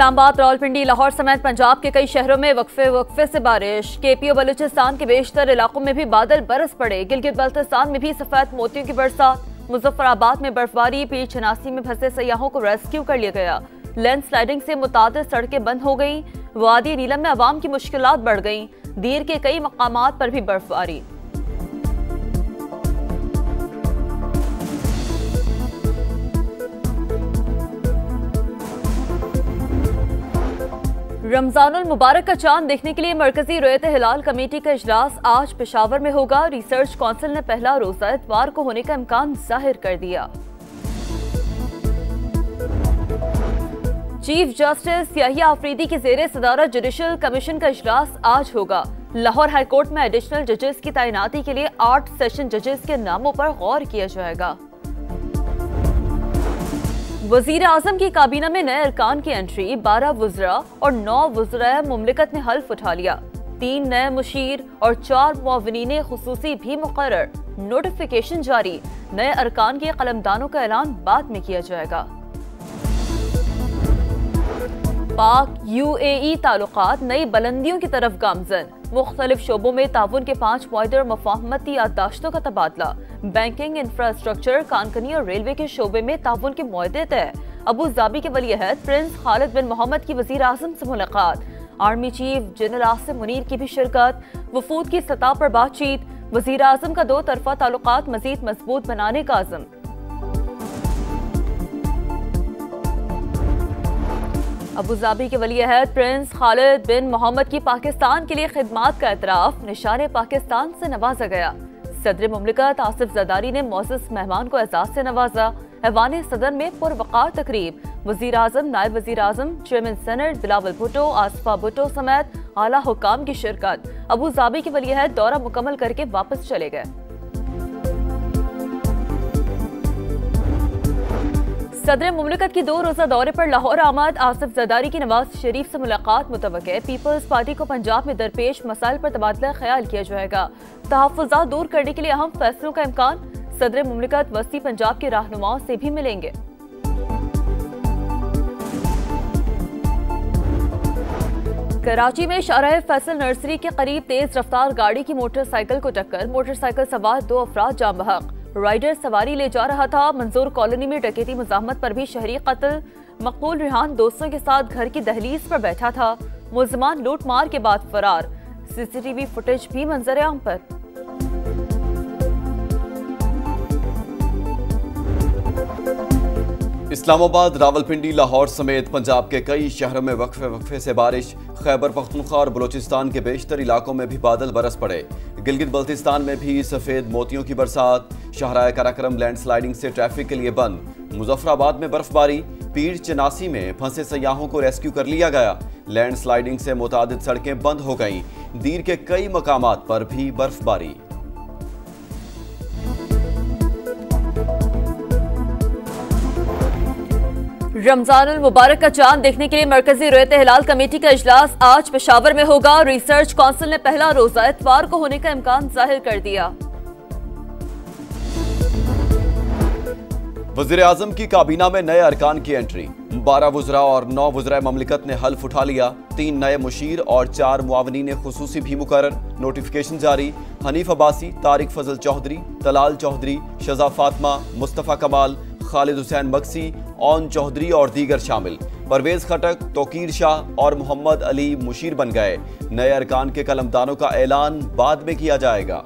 इस्लामाबाद, रावलपिंडी, लाहौर समेत पंजाब के कई शहरों में वक्फे से बारिश। केपी और बलूचिस्तान के बेशतर इलाकों में भी बादल बरस पड़े। गिलगित बल्तिस्तान में भी सफेद मोतियों की बरसात। मुजफ्फराबाद में बर्फबारी। पीर चनासी में फंसे सयाहों को रेस्क्यू कर लिया गया। लैंडस्लाइडिंग से मुतादिद सड़कें बंद हो गई। वादी नीलम में अवाम की मुश्किलात बढ़ गईं। दीर के कई मकामात पर भी बर्फबारी। रमजानुल मुबारक का चांद देखने के लिए मरकजी रुयत हिलाल कमेटी का इजलास आज पेशावर में होगा। रिसर्च काउंसिल ने पहला रोजा इतवार को होने का इम्कान जाहिर कर दिया। चीफ जस्टिस याहिया आफरीदी की जेर सदारत जुडिशल कमीशन का इजलास आज होगा। लाहौर हाईकोर्ट में एडिशनल जजेस की तैनाती के लिए 8 सेशन जजेस के नामों पर गौर किया जाएगा। वजीर आजम की काबीना में नए अरकान की एंट्री। 12 वुज़रा और 9 वुज़राए मुमलिकत ने हल्फ उठा लिया। 3 नए मुशीर और 4 मुआविनीन खुसूसी भी मुकर्रर। नोटिफिकेशन जारी। नए अरकान के कलमदानों का ऐलान बाद में किया जाएगा। पाक UAE ताल्लुकात नई बुलंदियों की तरफ गामजन। मुख्तलिफ शोबों में ताउन के 5 मुआहदे मफाहमती याददाश्तों का तबादला। बैंकिंग, इंफ्रास्ट्रक्चर, कानकनी और रेलवे के शोबे में ताउन के मुआहदे तय। अबू धाबी के वलीअहद प्रिंस खालिद बिन मोहम्मद की वजीर आजम से मुलाकात। Army chief general Asim Munir की भी शिरकत। वफूद की सतह पर बातचीत। वजीर आजम का 2 तरफा ताल्लुकात मजीद मजबूत बनाने का अज़्म। अबू धाबी के वलीअहद प्रिंस खालिद बिन मोहम्मद की पाकिस्तान के लिए खिदमात का एतराफ। निशाने पाकिस्तान से नवाजा गया। सदर मुमलिकत आसिफ ज़रदारी ने मोअज़्ज़ज़ मेहमान को एजाज़ से नवाजा। ऐवान सदर में पुरवकार तकरीब। वज़ीर आज़म, नायब वज़ीर आज़म, चेयरमैन सेनेट बिलावल भुट्टो, आसफा भुट्टो समेत आला हुक्काम की शिरकत। अबू धाबी के वलीअहद दौरा मुकम्मल करके वापस चले गए। सदर मुमलिकत की 2 रोजा दौरे पर लाहौर आमद। आसिफ ज़रदारी की नवाज शरीफ से मुलाकात मुतवक्के। पीपल्स पार्टी को पंजाब में दरपेश मसाइल पर तबादला ख्याल किया जाएगा। तहफ़्फ़ुज़ात दूर करने के लिए अहम फैसलों का इम्कान। सदर मुमलिकत वस्ती पंजाब के रहनुमाओं से भी मिलेंगे। कराची में शाहराह फैसल नर्सरी के करीब तेज रफ्तार गाड़ी की मोटरसाइकिल को टक्कर। मोटरसाइकिल सवार 2 अफराद जाम बहक। राइडर सवारी ले जा रहा था। मंजूर कॉलोनी में डकैती मुज़ाहमत पर भी शहरी कत्ल। मकबूल रिहान दोस्तों के साथ घर की दहलीज पर बैठा था। मुलजमान लूट मार के बाद फरार। CCTV फुटेज भी मंजर आम पर। इस्लामाबाद, रावलपिंडी, लाहौर समेत पंजाब के कई शहरों में वक्फे से बारिश। खैबर पख्तूनख्वा और बलूचिस्तान के बेशतर इलाकों में भी बादल बरस पड़े। गिलगित बल्तिस्तान में भी सफ़ेद मोतियों की बरसात। शाहराह कराक्रम लैंडस्लाइडिंग से ट्रैफिक के लिए बंद। मुजफ्फराबाद में बर्फबारी। पीर चनासी में फंसे सयाहों को रेस्क्यू कर लिया गया। लैंडस्लाइडिंग से मुतादिद सड़कें बंद हो गईं। दीर के कई मकामात पर भी बर्फबारी। रमजानुल मुबारक का चांद देखने के लिए मरकजी रुयत हिलाल कमेटी का इजलास आज पेशावर में होगा। रिसर्च काउंसिल ने पहला रोजा इतवार को होने का इम्कान जाहिर कर दिया। वज़ीर आज़म की काबीना में नए अरकान की एंट्री। 12 वुज़रा और 9 वुज़राए मुमलिकत ने हल्फ उठा लिया। 3 नए मुशीर और 4 मुआविनीन खुसूसी भी मुकर्रर। नोटिफिकेशन जारी। हनीफ अब्बासी, तारिक फजल चौधरी, तलाल चौधरी, शज़ा फातिमा, मुस्तफ़ा कमाल, खालिद हुसैन मक्सी, ओन चौधरी और दीगर शामिल। परवेज खटक, तोकीर शाह और मोहम्मद अली मुशीर बन गए। नए अरकान के कलमदानों का ऐलान बाद में किया जाएगा।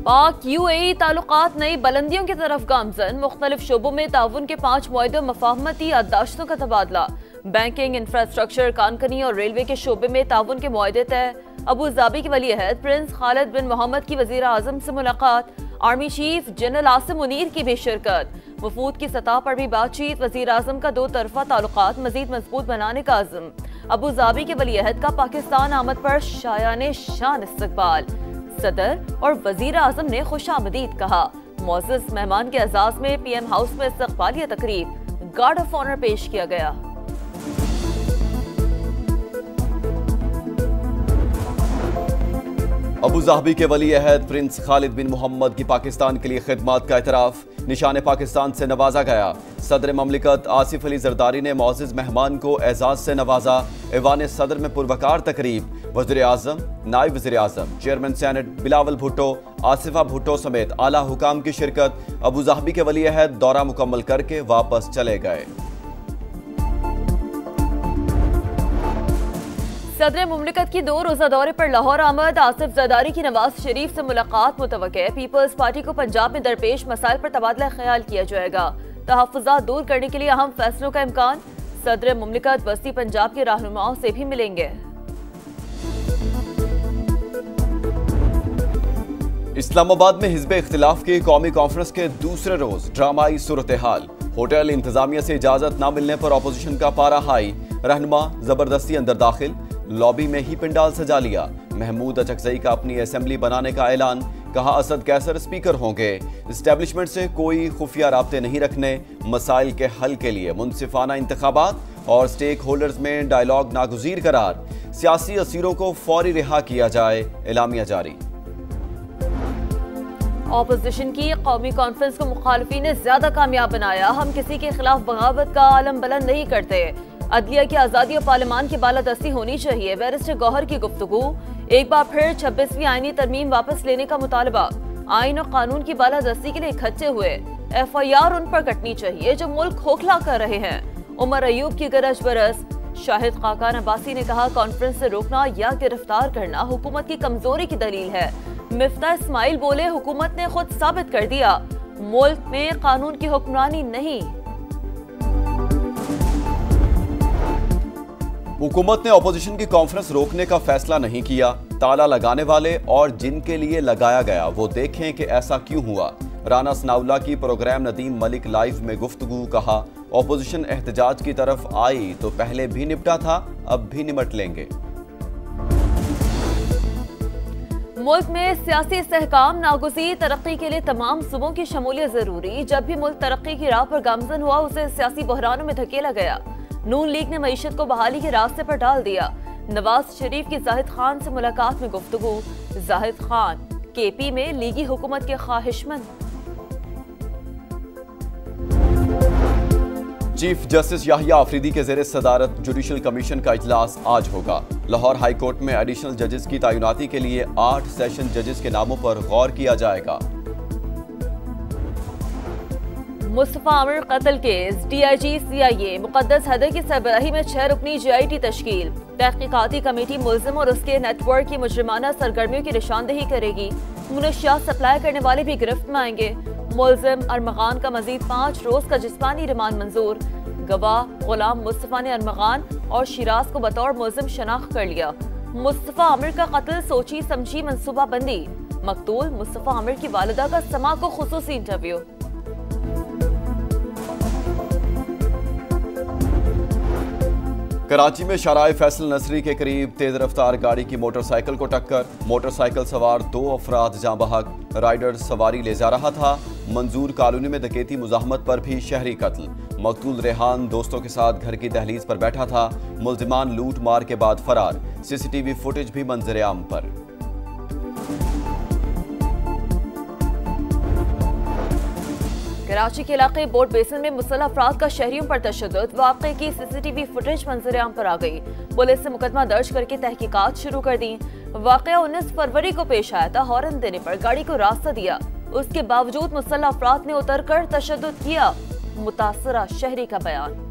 पाक UAE ताल्लुकात नई बुलंदियों की तरफ गामजन। मुख्तलिफ शोबों में ताउन के 5 मुआहदे मफाहमती याददाश्तों का तबादला। बैंकिंग, इंफ्रास्ट्रक्चर, कानकनी और रेलवे के शोबे में ताउन के मुआहदे तय। अबू धाबी के वलीअहद प्रिंस खालिद बिन मोहम्मद की वजीर आजम से मुलाकात। Army chief general Asim Munir की भी शिरकत। वफूद की सतह पर भी बातचीत। वजीर आजम का 2 तरफा ताल्लुकात मजीद मजबूत बनाने का अज़्म। अबू धाबी के वलीअहद का पाकिस्तान आमद पर शायाने शान इस्तकबाल। सदर और वजीर आजम ने खुशामदीद कहा। मुअज़्ज़ज़ मेहमान के एजाज में PM हाउस में इस्तक़बालिया तकरीब। गार्ड ऑफ ऑनर पेश किया गया। अबू ज़ाहबी के वली अहद प्रिंस खालिद बिन मोहम्मद की पाकिस्तान के लिए खिदमत का एतराफ़, निशान पाकिस्तान से नवाजा गया। सदर ममलिकत आसिफ अली जरदारी ने मोअज़्ज़िज़ मेहमान को एजाज़ से नवाजा। ऐवान सदर में पुरवकार तकरीब, वज़ीर आज़म, नायब वज़ीर आज़म, चेयरमैन सेनेट बिलावल भुट्टो, आसिफा भुट्टो समेत आला हुकाम की शिरकत। अबू ज़ाहबी के वली अहद दौरा मुकम्मल करके वापस चले गए। सदर मुमलिकत की 2 रोज़ा दौरे पर लाहौर आमद आसिफ जरदारी की नवाज शरीफ से मुलाकात मुतवक्के। पीपल्स पार्टी को पंजाब में दरपेश मसाइल पर तबादला ख्याल किया जाएगा। तहफ़्फ़ुज़ात दूर करने के लिए अहम फैसलों का इम्कान। सदर मुमलिकत बस्ती पंजाब के रहनुमाओं से भी मिलेंगे। इस्लामाबाद में हिज़्ब इख्तिलाफ की कौमी कॉन्फ्रेंस के दूसरे रोज ड्रामाई सूरत हाल। होटल इंतजामिया से इजाजत न मिलने पर अपोजिशन का पारा हाई। रहनुमा जबरदस्ती अंदर दाखिल, लॉबी में ही पिंडाल सजा लिया। महमूद अचकजई का अपनी असेंबली बनाने का ऐलान, कहा असद कैसर स्पीकर होंगे। एस्टेब्लिशमेंट से कोई खुफिया राब्ते नहीं रखने, मसाइल के हल के लिए मुनसिफाना इंतखाबात और स्टेक होल्डर्स में डायलॉग नागुज़ीर करार। सियासी असीरों को फौरी रिहा किया जाए, एलामिया जारी। ऑपोजिशन की कौमी कॉन्फ्रेंस को मुखालफी ने ज्यादा कामयाब बनाया। हम किसी के खिलाफ बगावत का आलम बुलंद नहीं करते। अदलिया की आज़ादी और पार्लियामान की बालादस्ती होनी चाहिए। बैरिस्टर गौहर की गुफ्तगू। एक बार फिर 26वीं आईनी तरमीम वापस लेने का मुतालबा। आइन और कानून की बालादस्ती के लिए इकट्ठे हुए। FIR उन पर कटनी चाहिए जो मुल्क खोखला कर रहे हैं। उमर अयूब की गरज बरस। शाहिद खाकान अब्बासी ने कहा कॉन्फ्रेंस से रोकना या गिरफ्तार करना हुकूमत की कमजोरी की दलील है। मिफ्ता इस्माइल बोले हुकूमत ने खुद साबित कर दिया मुल्क में कानून की हुक्मरानी नहीं। हुकूमत ने अपोजिशन की कॉन्फ्रेंस रोकने का फैसला नहीं किया। ताला लगाने वाले और जिनके लिए लगाया गया वो देखें कि ऐसा क्यों हुआ। राना सनाउल्लाह की प्रोग्राम नदीम मलिक लाइव में गुफ्तगू, कहा अपोजिशन एहतजाज की तरफ आई तो पहले भी निपटा था, अब भी निमट लेंगे। मुल्क में सियासी इस्तेहकाम नागुज़ीर तरक्की के लिए तमाम सूबों की शमूलियत जरूरी। जब भी मुल्क तरक्की की राह पर गामजन हुआ उसे सियासी बहरानों में धकेला गया। नून लीग ने मईशत को बहाली के रास्ते पर डाल दिया। नवाज शरीफ की जाहिद खान से मुलाकात में गुफ्तगू। जाहिद खान KP में लीगी हुकूमत के ख्वाहिशमंद। चीफ जस्टिस याहिया आफरीदी के ज़ेरे सदारत जुडिशल कमीशन का इजलास आज होगा। लाहौर हाई कोर्ट में एडिशनल जजेस की तैनाती के लिए 8 सेशन जजेस के नामों पर गौर किया जाएगा। मुस्तफा आमिर कत्ल केस। DIG CIA मुकद्दस हैदर की सरबराही में 6 रुकनी GIT तश्कील। तहकीकाती कमेटी मुल्जिम और उसके नेटवर्क की मुजरिमाना सरगर्मियों की निशानदेही करेगी। मुनशियात सप्लाई करने वाले भी गिरफ्त में आएंगे। मुल्जिम अरमगान का मजीद 5 रोज का जिस्मानी रिमांड मंजूर। गवाह गुलाम मुस्तफा ने अरमगान और शिराज को बतौर मुल्जिम शनाख्त कर लिया। मुस्तफा आमिर का कत्ल सोची समझी मंसूबाबंदी। मकतूल मुस्तफा आमिर की वालिदा का समा को खुसूसी इंटरव्यू। कराची में शाराए फैसल नसरी के करीब तेज रफ्तार गाड़ी की मोटरसाइकिल को टक्कर। मोटरसाइकिल सवार 2 अफराद जाँ बहक। राइडर सवारी ले जा रहा था। मंजूर कॉलोनी में डकैती मुजाहमत पर भी शहरी कत्ल। मकतूल रेहान दोस्तों के साथ घर की दहलीज पर बैठा था। मुल्जिमान लूट मार के बाद फरार। CCTV फुटेज भी मंजर आम पर। कराची के इलाके बोट बेसिन में मुसल्लह अफराद का शहरियों पर तशद्दुद। वाक़े की CCTV फुटेज मंजर-ए-आम पर आ गई। पुलिस ने मुकदमा दर्ज करके तहकीकात शुरू कर दी। वाक़या 19 फरवरी को पेश आया था। हॉर्न देने पर गाड़ी को रास्ता दिया, उसके बावजूद मुसल्लह अफराद ने उतरकर तशद्दुद किया। मुतासरा शहरी का बयान।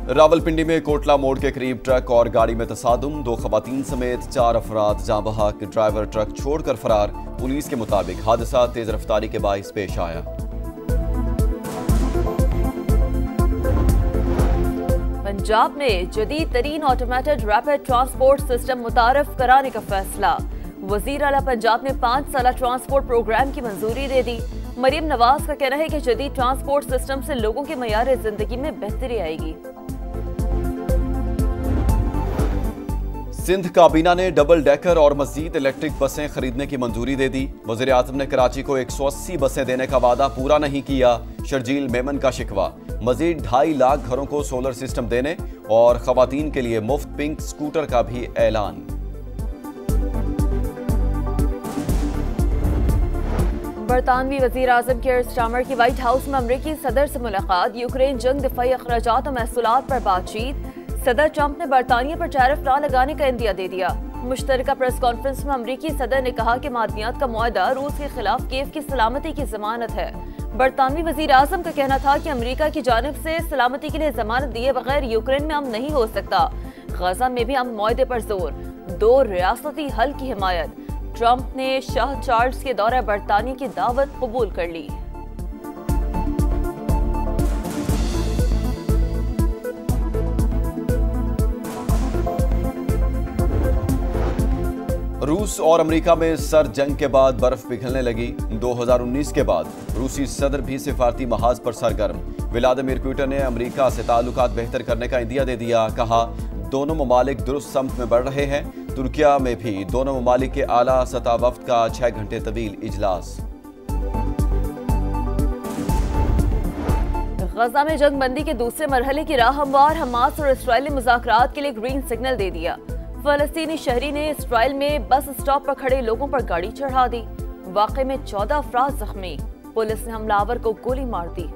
रावलपिंडी में कोटला मोड़ के करीब ट्रक और गाड़ी में तसादुम। 2 खवातीन समेत 4 अफराद जाँ बहक। ड्राइवर ट्रक छोड़कर फरार। पुलिस के मुताबिक हादसा तेज रफ्तारी के बाइस पेश आया। पंजाब में जदीद तरीन ऑटोमेटेड रैपिड ट्रांसपोर्ट सिस्टम मुतारफ कराने का फैसला। वजीर आला पंजाब ने 5 साला ट्रांसपोर्ट प्रोग्राम की मंजूरी दे दी। मरियम नवाज का कहना है कि जदीद ट्रांसपोर्ट सिस्टम से लोगों के मयार जिंदगी में बेहतरी आएगी। सिंध काबीना ने डबल डेकर और मजीद इलेक्ट्रिक बसें खरीदने की मंजूरी दे दी। वज़ीर आज़म ने कराची को 180 बसें देने का वादा पूरा नहीं किया। शर्जील मेमन का शिकवा। मजीद 2.5 लाख घरों को सोलर सिस्टम देने और खवातीन के लिए मुफ्त पिंक स्कूटर का भी ऐलान। बरतानवी वजीर आजम केयर स्टार्मर की व्हाइट हाउस में अमरीकी सदर से मुलाकात, यूक्रेन जंग, दिफाई अखराजात और महसूलात पर बातचीत। सदर ट्रंप ने बरतानिया पर टैरिफ न लगाने का इंदिया दे दिया। मुश्तरका प्रेस कॉन्फ्रेंस में अमरीकी सदर ने कहा कि मादनियात का मुआहदा रूस के खिलाफ कीव की सलामती की जमानत है। बरतानवी वजीर आजम का कहना था कि अमरीका की जानिब से सलामती के लिए जमानत दिए बगैर यूक्रेन में अमन नहीं हो सकता। गजा में भी अमन मुआहदे पर जोर, 2 रियासती हल की हिमायत। ट्रंप ने शाह चार्ल्स के दौरे बरतानिया की दावत कबूल कर ली। रूस और अमेरिका में सर जंग के बाद बर्फ पिघलने लगी। 2019 के बाद रूसी सदर भी सिफारती महाज पर सरगर्म। व्लादिमीर पुतिन ने अमेरिका से ताल्लुकात बेहतर करने का इंदिया दे दिया। कहा, दोनों ममालिक दुरुस्त समत में बढ़ रहे हैं। तुर्किया में भी दोनों ममालिक के आला सतह वफ्द का 6 घंटे तवील इजलास। गजा में जंग बंदी के दूसरे मरहले की राह हमवार, हमास और इसराइल ने मुज़ाकरात के लिए ग्रीन सिग्नल दे दिया। फलस्तीनी शहरी ने इसराइल में बस स्टॉप पर खड़े लोगों पर गाड़ी चढ़ा दी। वाक़े में 14 अफराद जख्मी, पुलिस ने हमलावर को गोली मार दी।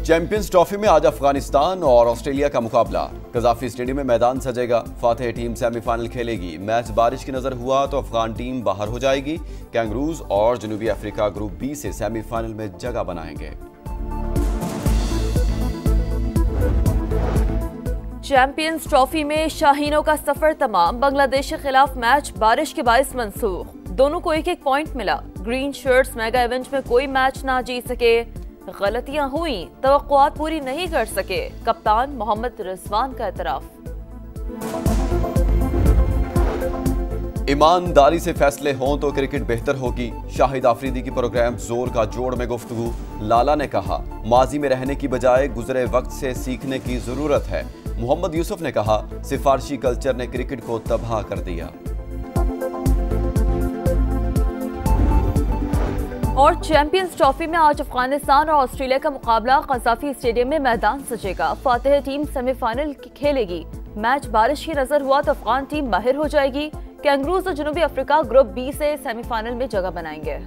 चैंपियंस ट्रॉफी में आज अफगानिस्तान और ऑस्ट्रेलिया का मुकाबला। कजाफी स्टेडियम में मैदान सजेगा। फातेह टीम सेमीफाइनल खेलेगी। मैच बारिश की नजर हुआ तो अफगान टीम बाहर हो जाएगी। कैंगरूज और जनूबी अफ्रीका ग्रुप बी से सेमीफाइनल में जगह बनाएंगे। चैंपियंस ट्रॉफी में शाहीनों का सफर तमाम। बांग्लादेश के खिलाफ मैच बारिश के बायस मंसूख। दोनों को 1-1 पॉइंट मिला। ग्रीन शर्ट्स मेगा इवेंट में कोई मैच ना जीत सके। गलतियां हुई, तवक्कुआत पूरी नहीं कर सके। कप्तान मोहम्मद रिजवान का एतराफ। ईमानदारी से फैसले हों तो क्रिकेट बेहतर होगी। शाहिद आफरीदी की प्रोग्राम जोर का जोड़ में गुफ्तगू। लाला ने कहा, माजी में रहने की बजाय गुजरे वक्त से सीखने की जरूरत है। मोहम्मद यूसुफ ने कहा, सिफारशी कल्चर ने क्रिकेट को तबाह कर दिया। और चैंपियंस ट्रॉफी में आज अफगानिस्तान और ऑस्ट्रेलिया का मुकाबला। कजाफी स्टेडियम में मैदान सजेगा। फातेह टीम सेमीफाइनल खेलेगी। मैच बारिश की नजर हुआ तो अफगान टीम बाहर हो जाएगी। कैंगरूज और जनूबी अफ्रीका ग्रुप बी से सेमीफाइनल में जगह बनाएंगे।